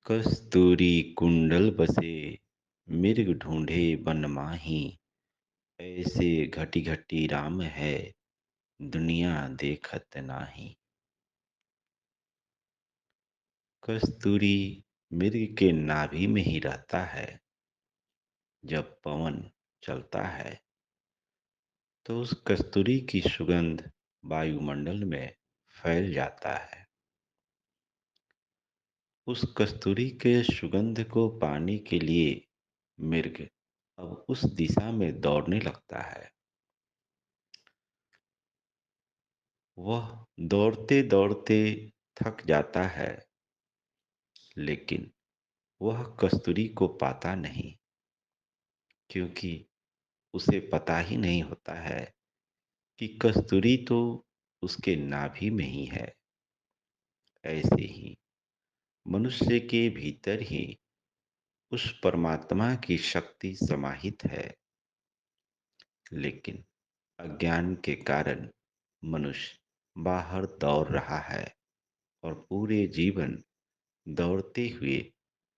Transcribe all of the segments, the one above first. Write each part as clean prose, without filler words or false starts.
कस्तूरी कुंडल बसे मिर्ग ढूंढे बन माही। ऐसे घटी घटी राम है दुनिया देखत नाही। कस्तूरी मिर्ग के नाभि में ही रहता है। जब पवन चलता है तो उस कस्तूरी की सुगंध वायुमंडल में फैल जाता है। उस कस्तूरी के सुगंध को पाने के लिए मिर्ग अब उस दिशा में दौड़ने लगता है। वह दौड़ते दौड़ते थक जाता है, लेकिन वह कस्तूरी को पाता नहीं, क्योंकि उसे पता ही नहीं होता है कि कस्तूरी तो उसके नाभि में ही है। ऐसे ही मनुष्य के भीतर ही उस परमात्मा की शक्ति समाहित है, लेकिन अज्ञान के कारण मनुष्य बाहर दौड़ रहा है और पूरे जीवन दौड़ते हुए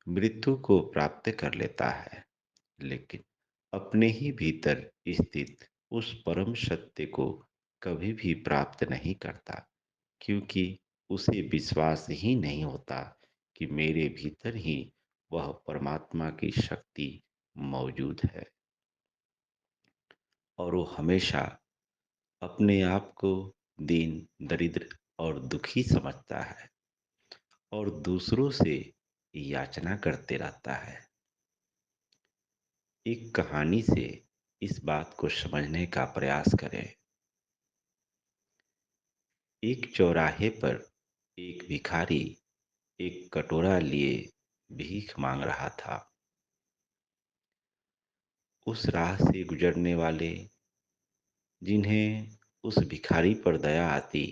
मृत्यु को प्राप्त कर लेता है, लेकिन अपने ही भीतर स्थित उस परम सत्य को कभी भी प्राप्त नहीं करता, क्योंकि उसे विश्वास ही नहीं होता कि मेरे भीतर ही वह परमात्मा की शक्ति मौजूद है। और वो हमेशा अपने आप को दीन, दरिद्र और दुखी समझता है और दूसरों से याचना करते रहता है। एक कहानी से इस बात को समझने का प्रयास करें। एक चौराहे पर एक भिखारी एक कटोरा लिए भीख मांग रहा था। उस राह से गुजरने वाले, जिन्हें उस भिखारी पर दया आती,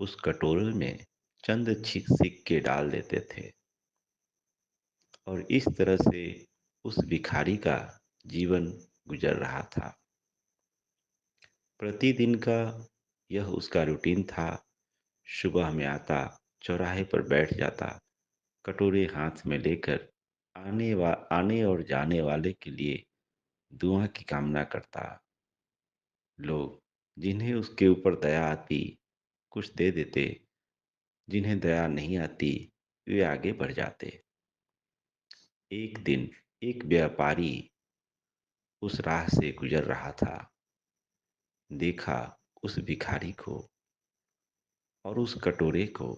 उस कटोरे में चंद सिक्के डाल देते थे और इस तरह से उस भिखारी का जीवन गुजर रहा था। प्रतिदिन का यह उसका रूटीन था। सुबह में आता, चौराहे पर बैठ जाता, कटोरे हाथ में लेकर आने और जाने वाले के लिए दुआ की कामना करता। लोग जिन्हें उसके ऊपर दया आती कुछ दे देते, जिन्हें दया नहीं आती वे आगे बढ़ जाते। एक दिन एक व्यापारी उस राह से गुजर रहा था। देखा उस भिखारी को और उस कटोरे को।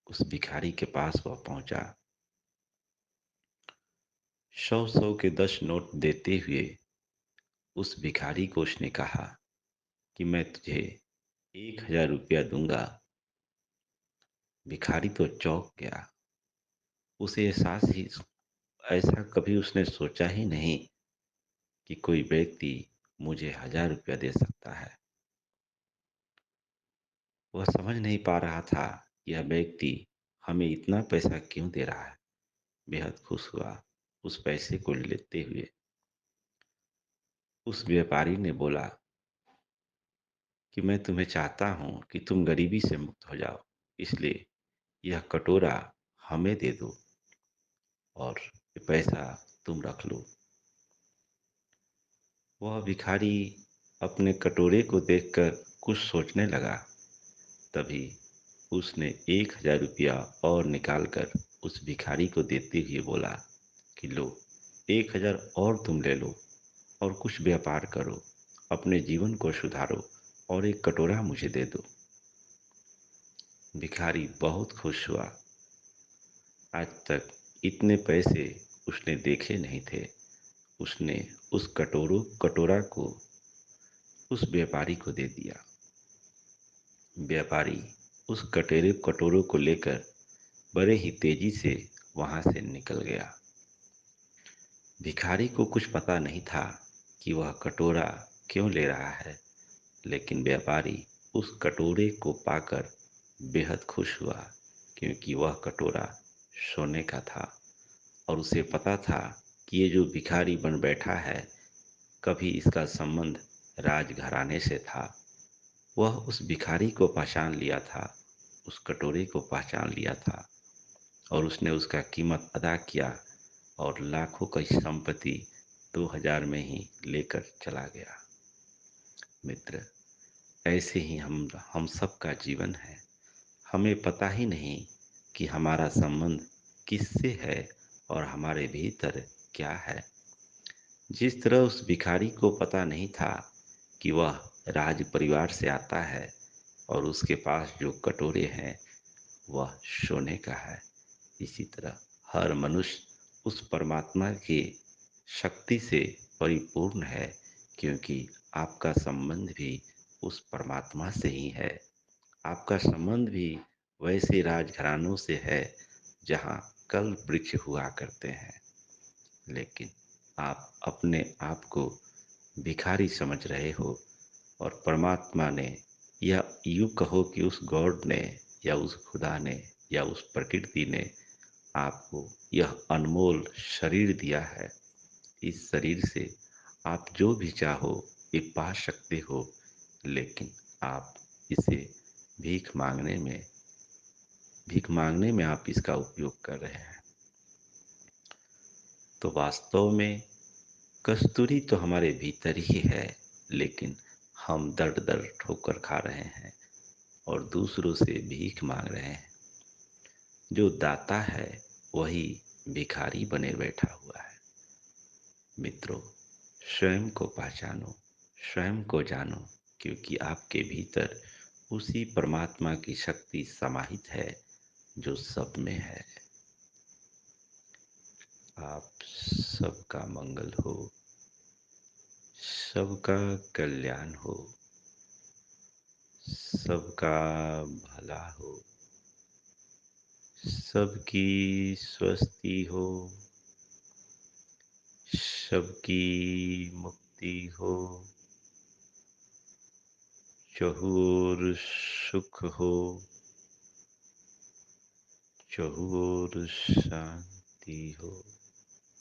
उस भिखारी के पास वह पहुंचा। 100 के 10 नोट देते हुए उस भिखारी को उसने कहा कि मैं तुझे 1000 रुपया दूंगा। भिखारी तो चौंक गया। उसे एहसास ही ऐसा कभी उसने सोचा ही नहीं कि कोई व्यक्ति मुझे 1000 रुपया दे सकता है। वह समझ नहीं पा रहा था यह व्यक्ति हमें इतना पैसा क्यों दे रहा है। बेहद खुश हुआ। उस पैसे को लेते हुए उस व्यापारी ने बोला कि मैं तुम्हें चाहता हूँ कि तुम गरीबी से मुक्त हो जाओ, इसलिए यह कटोरा हमें दे दो और ये पैसा तुम रख लो। वह भिखारी अपने कटोरे को देखकर कुछ सोचने लगा। तभी उसने 1000 रुपया और निकालकर उस भिखारी को देते हुए बोला कि लो, 1000 और तुम ले लो और कुछ व्यापार करो, अपने जीवन को सुधारो और एक कटोरा मुझे दे दो। भिखारी बहुत खुश हुआ। आज तक इतने पैसे उसने देखे नहीं थे। उसने उस कटोरा को उस व्यापारी को दे दिया। व्यापारी उस कटोरों को लेकर बड़े ही तेजी से वहां से निकल गया। भिखारी को कुछ पता नहीं था कि वह कटोरा क्यों ले रहा है, लेकिन व्यापारी उस कटोरे को पाकर बेहद खुश हुआ, क्योंकि वह कटोरा सोने का था और उसे पता था कि ये जो भिखारी बन बैठा है, कभी इसका संबंध राजघराने से था। वह उस भिखारी को पहचान लिया था, उस कटोरे को पहचान लिया था और उसने उसका कीमत अदा किया और लाखों की संपत्ति 2000 में ही लेकर चला गया। मित्र, ऐसे ही हम सब का जीवन है। हमें पता ही नहीं कि हमारा संबंध किससे है और हमारे भीतर क्या है। जिस तरह उस भिखारी को पता नहीं था कि वह राज परिवार से आता है और उसके पास जो कटोरे हैं वह सोने का है, इसी तरह हर मनुष्य उस परमात्मा की शक्ति से परिपूर्ण है, क्योंकि आपका संबंध भी उस परमात्मा से ही है। आपका संबंध भी वैसे राजघरानों से है जहाँ कल्प वृक्ष हुआ करते हैं, लेकिन आप अपने आप को भिखारी समझ रहे हो और परमात्मा ने, या यूं कहो कि उस गॉड ने या उस खुदा ने या उस प्रकृति ने आपको यह अनमोल शरीर दिया है। इस शरीर से आप जो भी चाहो ये पा सकते हो, लेकिन आप इसे भीख मांगने में भीख मांगने में आप इसका उपयोग कर रहे हैं। तो वास्तव में कस्तूरी तो हमारे भीतर ही है, लेकिन हम दर दर ठोकर खा रहे हैं और दूसरों से भीख मांग रहे हैं। जो दाता है वही भिखारी बने बैठा हुआ है। मित्रों, स्वयं को पहचानो, स्वयं को जानो, क्योंकि आपके भीतर उसी परमात्मा की शक्ति समाहित है जो सब में है। आप सबका मंगल हो, सबका कल्याण हो, सबका भला हो, सबकी स्वस्ति हो, सबकी मुक्ति हो, चहुओर सुख हो, चहुओर शांति हो।